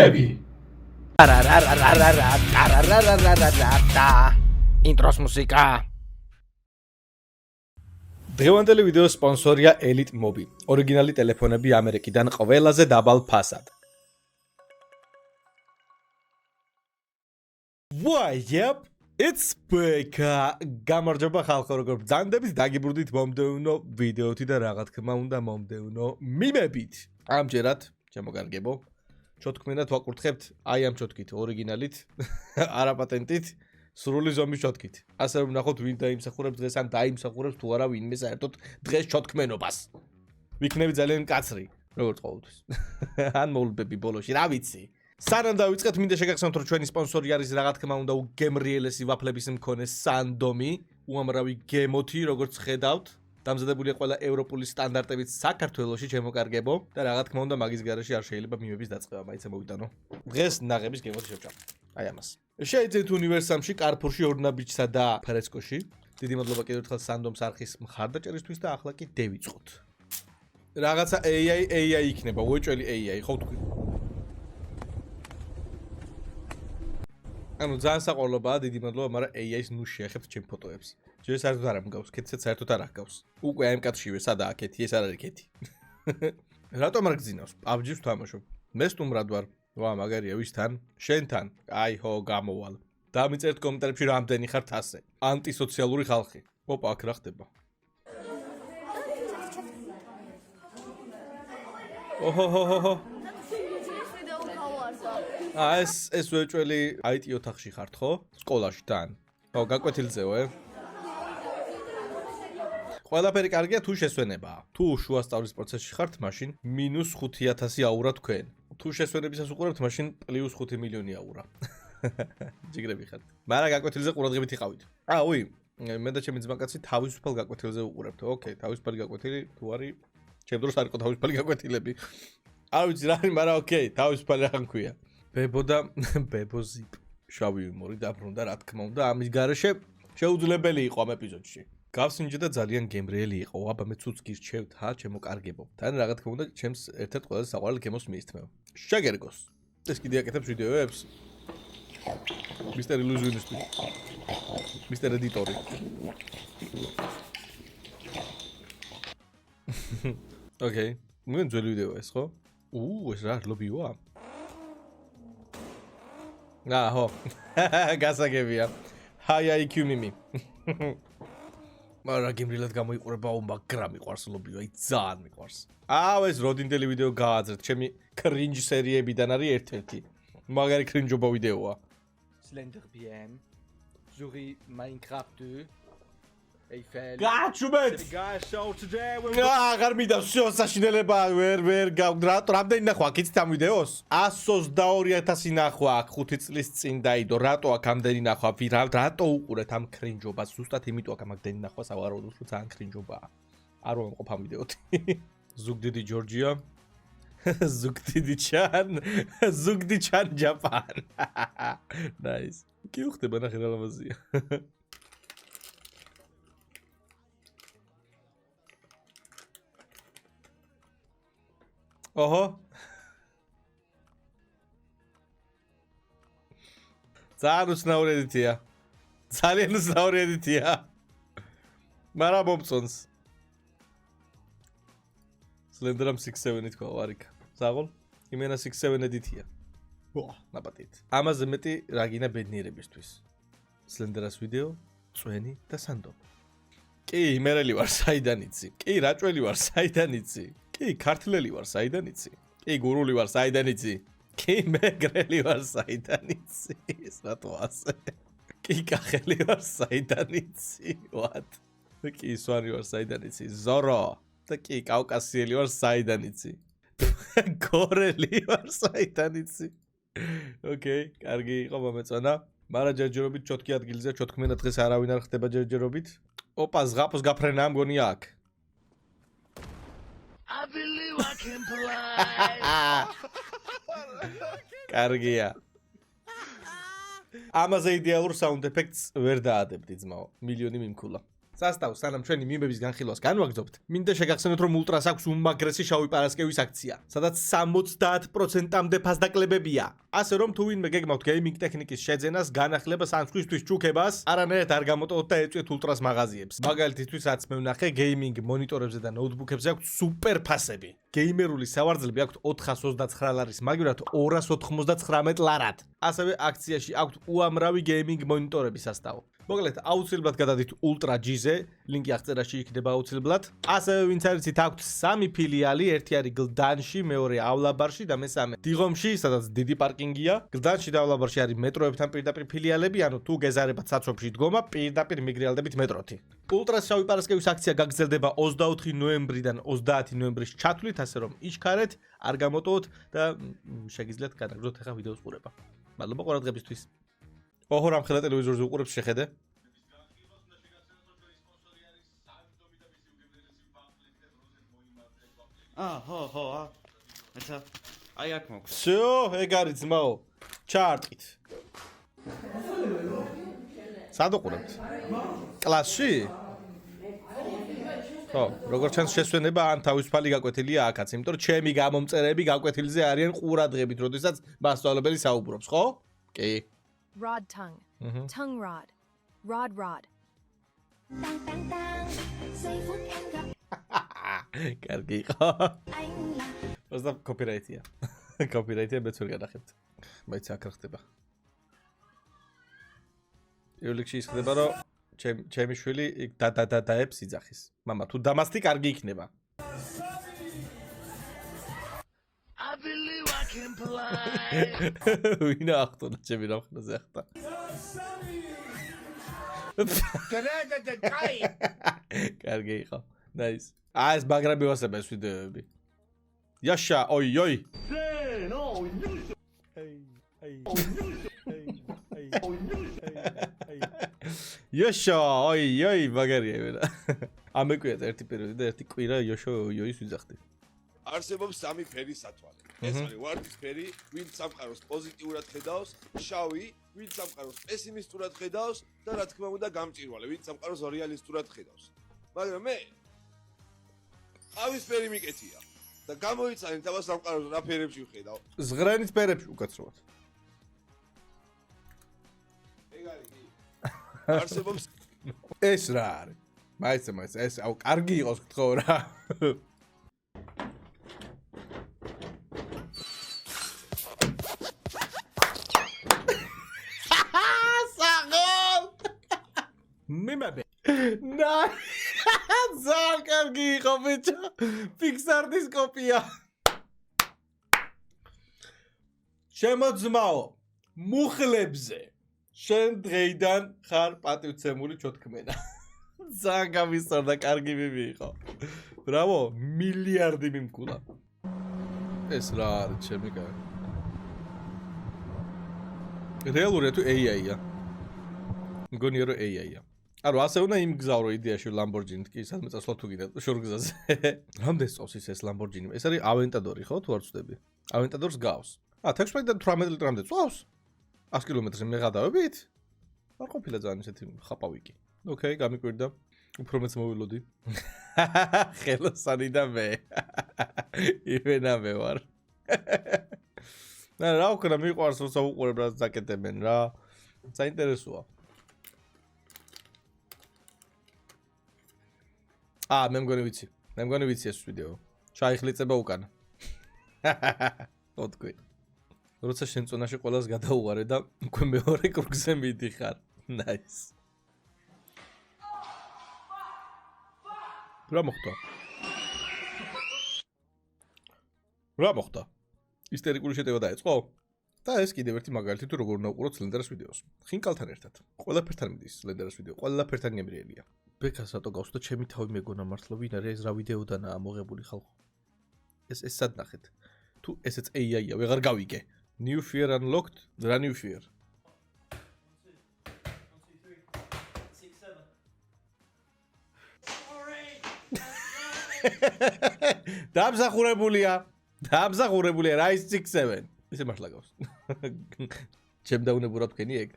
მიმები. ინტროს მუსიკა. დღევანდელი ვიდეოს სპონსორია Elite Mobi. ორიგინალი ტელეფონები ამერიკიდან ყველაზე დაბალ ფასად. Why, yep, it's back. გამარჯობა ხალხო, როგორ ბრძანდებით, დაგიბრუნდით მომდევნო ვიდეოთი და რა თქმა უნდა მომდევნო მიმებით. ამჯერად, ჩემო კარგებო, ჩოთქმენად ვაკურთხებთ აი ამ ჩოთკით, ორიგინალით, არა პატენტით. სრული ზომის ჩოთკით. ასე რომ ნახოთ ვინ დაიმსახურებს დღეს ან დაიმსახურებს თუ არა ვინმე საერთოდ დღეს ჩოთქმენობას. ვიქნები ძალიან მკაცრი, როგორც ყოველთვის. ან მოვლდები ბოლოში, რა ვიცი. სანამ დავიწყეთ, მინდა შეგახსენოთ, რომ ჩვენი სპონსორი არის რა თქმა უნდა უგემრიელესი ვაფლების მქონე სანდომი, უამრავი გემოთი, როგორც ხედავთ. დამზადებულია ყველა ევროპული სტანდარტებით საქართველოში, ჩემო კარგებო და რა თქმა უნდა მაგის გარეშე არ შეიძლება მიმების დაწყება, მაინც მოვიტანო. დღეს ნაღების გემოთი შევჭამ. აი ამას. Შეიძენთ უნივერსამში, კარფურში, ორნაბიჯსა და ფრესკოში. დიდი მადლობა კიდევ ერთხელ სანდომს არხის მხარდაჭერისთვის და ახლა კი დევიწყოთ. რაღაცა AI იქნება, უეჭველი AI, ხო თქვი. ანუ ძალიან საყოველობაა, დიდი მადლობა, მაგრამ AI-ს ნუ შეახებთ ჩემ ფოტოებს. ჯერ საერთოდ არ ამგავს, კეთილად საერთოდ არ აღგავს. უკვე აი ამ კაცშივე სადაა კეთი, ეს არ არის კეთი. რატომ არ გძინავს? PUBG-ს ვთამაშობ. მე სტუმრად ვარ. ვა, მაგარია, ვისთან? შენთან. აი ხო, გამოვალ. დამიწერთ კომენტარებში რამდენი ხართ ასე. ანტისოციალური ხალხი. ოპა, აქ რა ხდება? ოჰოჰოჰო. ეს უეჭველი IT ოთახში ხართ, ხო? სკოლაში თან. ო, გაკვეთილზეო, ყველაფერი კარგია თუ შესვენებაა. თუ შუა სწავლის პროცესში ხართ, მაშინ -5000 აურა თქვენ. თუ შესვენებისას უყურებთ, მაშინ +5 მილიონი აურა. ჯიგრები ხართ. მაგრამ გაკვეთილზე ყურადღებით იყავით. უი, მე და ჩემი ძმაკაცი თავისუფალ გაკვეთილზე უყურებთ. ოკეი, თავისუფალი გაკვეთილი თუ არის, ჩემ დროს არ იყო თავისუფალი გაკვეთილები. არ ვიცი რა არის, მაგრამ ოკეი, თავისუფალი რა ქვია. ბებო და ბებოზი. შავი იუმორი დაბრუნდა, რა თქმა უნდა, ამის გარეშე შეუძლებელი იყო ამ ეპიზოდში. გავსინჯე და ძალიან გემრიელი იყო. აბა მე ცუც გირჩევთ, ჩემო კარგებო. თან რა თქმა უნდა, ჩემს ერთ-ერთ ყველაზე საყვარელ გემოს მიისთმევ. შეგერგოს. ეს კიდე აკეთებს ვიდეოებს. მისტერ ილუზიონისტი. მისტერ ედიტორი. ოკეი. მე ძველი ვიდეოა ეს, ხო? ეს რა ლობიოა? ხო. გასაგებია. Hi IQ mimi. მაგრამ გემრიელად გამოიყურება, მაგრამ მიყვარს ლობიო, აი ძალიან მიყვარს. ეს როდინდელი ვიდეო გააძრეთ, ჩემი კრინჯ სერიებიდან არის ერთ-ერთი. მაგარი კრინჯობა ვიდეოა. Slender BM. Zuri Minecraft 2. Eiffel. გაჩუმეთ! აღარ მინდა всё საშინელება ვერ რამდენი ნახვა აქ იცით ამ ვიდეოს? 122000 ნახვა აქ 5 წლის წინ დაიდო. რატო აქ ამდენი ნახვა? რატო უყურეთ ამ კრინჯობას? ზუსტად იმიტომ აქ ამდენი ნახვა სავარაუდოდ რომ ძალიან კრინჯობაა. არ მომყოფ ამ ვიდეოთი. ზუგდიდი ჯორჯია. ზუგდიდი ჩან ჯაპან. Nice. კი უხდება ნახე რა ლამაზია. ოჰო. ძალიან უცნაური ედიტია. ძალიან უცნაური ედიტია. მაგრამ მომწონს. Slender 6-7 თქვა ვარიკა. ზაღოლ? იმენა 6-7 ედიტია. ნაპატით. ამაზე მეტი რაგინა ბედნიერებისთვის. Slender-ას ვიდეო, წვენი და სანდო. კი, იმერელი ვარ, საიდან იცი? კი, რაჭველი ვარ, საიდან იცი? კი, ქართლელი ვარ, საიდან იცი? კი, გურული ვარ, საიდან იცი? კი, მეგრელი ვარ, საიდან იცი? ეს რატო ასე? კი, კახელი ვარ, საიდან იცი? What? კი, სვანი ვარ, საიდან იცი? ზორო. და კი, კავკასიელი ვარ, საიდან იცი? გორელი ვარ, საიდან იცი? ოკეი, კარგი იყო მომეწონა. მაგრამ ჯერჯერობით ჩოთკი ადგილზე, ჩოთქმენა დღეს არავინ არ ხდება ჯერჯერობით. ოპა, ზღაპოს გაფრენა მგონია აქ. I believe I can fly. კარგია. ამაზე იდეალურ საუნდ ეფექტს ვერ დაადებდი ძმაო. მილიონი მიმქულა. სასტავს სანამ ჩვენი მიმების განხილვას განვაგრძობთ, მინდა შეგახსენოთ, რომ ულტრას აქვს უმაგრესი შავი პარასკევის აქცია, სადაც 70%-მდე ფასდაკლებებია. ასე რომ თუ ვინმე გეგმავთ გეიმინგ ტექნიკის შეძენას, განახლებას ან სხვისთვის ճუქებას, არანაირად არ გამოტოვოთ და ეწვიეთ ულტრას მაღაზიებს. მაგალითისთვის მე ვნახე გეიმინგ მონიტორებზე და ნოუთბუქებზე აქვს სუპერ ფასები. გეიმერული სავარძლები აქვს 429 ლარის მაგივრად 299 ლარად. ასევე აქციაში აქვს უამრავი გეიმინგ მონიტორები სასტავო. მოკლედ, აუცილებლად გადადით Ultra G-ზე, ლინკი აღწერაში იქნება აუცილებლად. ასევე ვინც არიცით, აქვს 3 ფილიალი, ერთი არის გლდანში, მეორე ავლაბარში და მესამე დიღომში, სადაც დიდი პარკინგია. გლდანში და ავლაბარში არის მეტროებთან პირდაპირ ფილიალები, ანუ თუ გეზარებათ საცობში დგომა, პირდაპირ მიგრიალდებით მეტროთი. Ultras შავი პარასკევის აქცია გაგრძელდება 24 ნოემბრიდან 30 ნოემბრის ჩათვლით, ასე რომ იჩქარეთ, არ გამოტოვოთ და შეგიძლიათ განაგრძოთ ახლა ვიდეოს ყურება. მადლობა ყურადღებისთვის. ოჰო, რამხელა ტელევიზორზე უყურებს შეხედე? ხო, ესა აი აქ მოქვს. всё, ეგ არის ძმაო. ჩაარტყით. სად უყურებთ? კლასში? ხო, როგორც ჩანს შესვენება ან თავისუფალი გაკვეთილია აქაც, იმიტომ რომ ჩემი გამომწერები გაკვეთილზე არიან ყურადღებით, როდესაც მასწავლებელი საუბრობს, ხო? კი. Rod tongue. Tongue rod. Rod. Tang tang tang, giây phút em gặp კარგი იყო. anh là просто კოპირაიტია. კოპირაიტია მეც ვერ გადახებთ. მაიც აქ ხდება. იოლიქში ის ხდება, რომ ჩემი შვილი დაებს იძახის. მამა, თუ დამასტი კარგი იქნება. I believe I can fly. ვინა ახტონა ჩემი რამხნაზე ახტა. კარგი იყო. Nice. ეს ბაგრები ვასება ეს ვიდეოები. Yasha, oi. Yasha, oi, ბაგარია ვერა. ამეკვია ერთი პერიოდი და ერთი კვირა Yasha, oi-ის ვიძახდი. არსებობს სამი ფერის სათვალე. ეს არის ვარდის ფერი, ვინც სამყაროს პოზიტიურად ხედავს, შავი, ვინც სამყაროს პესიმისტურად ხედავს და რა თქმა უნდა გამჭვირვალე, ვინც სამყაროს რეალისტურად ხედავს. მაგრამ მე ყავის ფერი მიკეთია და გამოიცანით აბა სამყაროს რა ფერებში ვხედავ. ზღრანის ფერებში უკაცრავად. ეგ არის კი. არსებობს ეს რა არის? მაიცა, ეს აუ კარგი იყოს გთხოვ რა. მიმები. ძალიან კარგი იყო ბიჭო. Pixar-ის კოპია. შემოძმაო. მუხლებზე. შენ დღეიდან ხარ პატივცემული ჩოთქმენა. ძალიან გამისწორდა, კარგი მიმი იყო. ბრავო, მილიარდი მიმკულა. ეს რა არის ჩემი კაცი? რეალურია თუ AI-ია? მგონია რომ AI-ია. ანუ ასე უნდა იმგზავრო იდეაში Lamborghini-ით კი სადმე წასვლა თუ კიდე შორგზაზე. რამდენს წავს ეს Lamborghini? ეს არის Aventador-ი ხო თუ არ ვწდები? Aventador-ს გავს. 16-დან 18 ლიტრამდე წავს? 100 კილომეტრზე მე გადავებით? არ ყოფილა ძალიან ესეთი ხაპავი კი. ოკეი, გამიკვირდა. უფრო მეც მოვილოდი. ხელოსანი და მე. ივენა მე ვარ. რა ვქნა მიყვარს როცა უყურებ რა ზაკეტებენ რა. საინტერესოა. მე მგონი ვიცი ეს ვიდეო. ჩაიხლიწება უკან. ოდქვი. როცა შენ წონაში ყველას გადაუღარე და უკვე მეორე კრუგზე მიდიხარ. Nice. რა მოხდა? ისტერიკული შეტევა დაიწყო? და ეს კიდევ ერთი მაგალითი თუ როგორ უნდა უყუროთ სლენდერას ვიდეოს. ხინკალთან ერთად. ყველაფერთან მიდის სლენდერას ვიდეო. ყველაფერთან გემრიელია. ბეკას რატო გავს და ჩემი თავი მეგონა მართლა ვინ არის ეს რა ვიდეოდანაა მოღებული ხალხო. ეს სად ნახეთ? თუ ესეც AI-ია, ვეღარ გავიგე. New fear unlocked. რა new fear? დამსახურებულია რა ის 6-7. ისე მართლა გავს. ჩემ დაუნებურად ვქენი ეგ.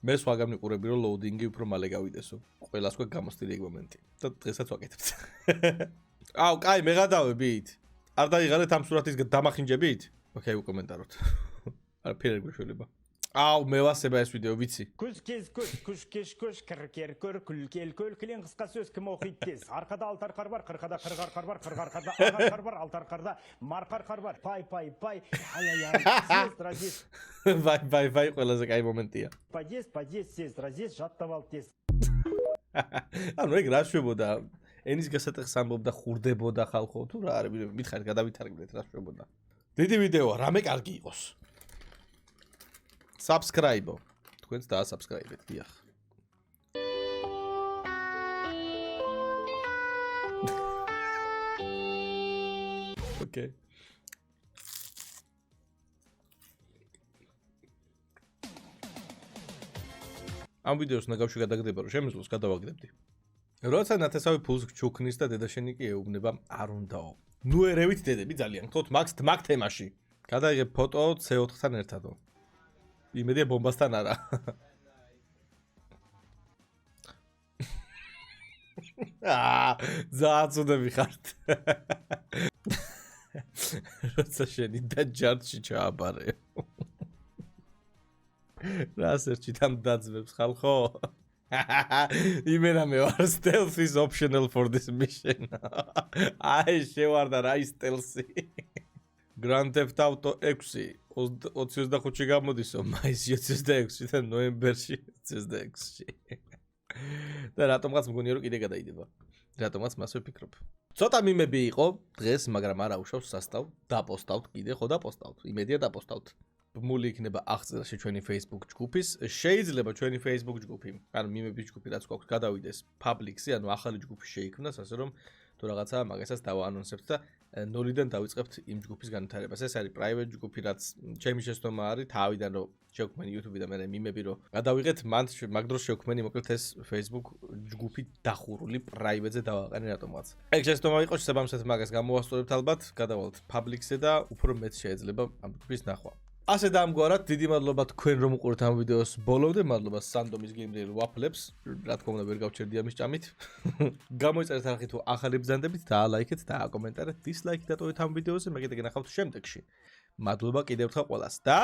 მე სხვაგან მიყურები რომ loading-ი უფრო მალე გავიდესო. ყველას უკვე გამოსტილი ეგ მომენტი. და დღესაც ვაკეთებთ. აუ, კაი, მე გადავებით. არ დაიღალეთ ამ სურათის დამახინჯებით? ოკეი, უკომენტაროთ. არა, ფერი გვეშველება. Ау, მე ვასება ეს ვიდეო, ვიცი. Күш, кір, күл-кел, қысқа сөз кім оқиды тез. Арқада алтар қар бар, қырқада қырғар бар, қырғарқада ағар қар бар, алтар қарда марқар қар бар. Пай, ай-яй-яй, сез, разез. Пай, ყველაზე კაი მომენტია. Падез, сез, разез, жаттап ал тез. ანუ ეგ რა შვებოდა? ენის გასატეხს ამბობდა ხურდებოდა ხალხო თუ რა არის? მითხარით გადავითარგმნეთ რა შვებოდა. დიდი ვიდეოა, რამე კარგი იყოს. Subscribe. თქვენც დაასაბსკრაიბეთ, დიახ. Okay. ამ ვიდეოს ნაგავში გადაგდება, რომ შემიძლოს გადავაგდებდი. როცა ნათესავი ფულს გჩუქნის და დედაშენი კი ეუბნება არ უნდაო. ნუ ერევით დედები ძალიან გთხოვთ მაგ თემაში. გადაიღებ ფოტო C4-თან ერთადო. იმედია ბომბასთან არა. ზაცუდები ხართ. როცა შენი და ჯარდში ჩააბარე. რას ერჩით ამ დაძვებს ხალხო? იმენა მე ვარ stealth is optional for this mission. აი შევარდა რა ის stealth-ი. Grand Theft Auto 6 25-ში გამოდისო, მაისში 26-ში და ნოემბერში 26-ში. და რატომღაც მგონია რომ კიდე გადაიდება. რატომღაც მას ვფიქრობ. ცოტა მიმები იყო დღეს, მაგრამ არა უშავს სასტავ, დაპოსტავთ კიდე, ხო დაპოსტავთ. იმედია დაპოსტავთ. ბმული იქნება აღწერაში ჩვენი Facebook ჯგუფის. შეიძლება ჩვენი Facebook ჯგუფი, ანუ მიმების ჯგუფი რაც გვაქვს, გადავიდეს public-ზე, ანუ ახალი ჯგუფი შეიქმნას, ასე რომ თუ რაღაცა მაგასაც დავაანონსებთ და ნოლიდან დავიწყებთ იმ ჯგუფის განვითარებას. ეს არის private ჯგუფი, რაც ჩემი შეცდომა არის, თავიდან რომ შევქმნი YouTube და მე მიმები რომ გადავიღეთ, მაგ დროს შევქმნი მოკლედ ეს Facebook ჯგუფი დახურული private-ზე დავაყენე რატომღაც. ეგ შეცდომა იყო, შესაბამისად მაგას გამოვასწორებთ ალბათ, გადავალთ public-ზე და უფრო მეც შეიძლება ამ ჯგუფის ნახვა. ასე დაამგვარად, დიდი მადლობა თქვენ რომ უყურეთ ამ ვიდეოს ბოლომდე, მადლობა სანდომის გეიმრიელ ვაფლებს, რა თქმა უნდა ვერ გავჩერდი ამის ჭამით. გამოიწერეთ არხი თუ ახალი ბრძანდებით, დაალაიქეთ და აკომენტარეთ, დისლაიქი დატოვეთ ამ ვიდეოზე, მე კიდე გენახავთ შემდეგში. მადლობა კიდევ ერთხელ ყველას და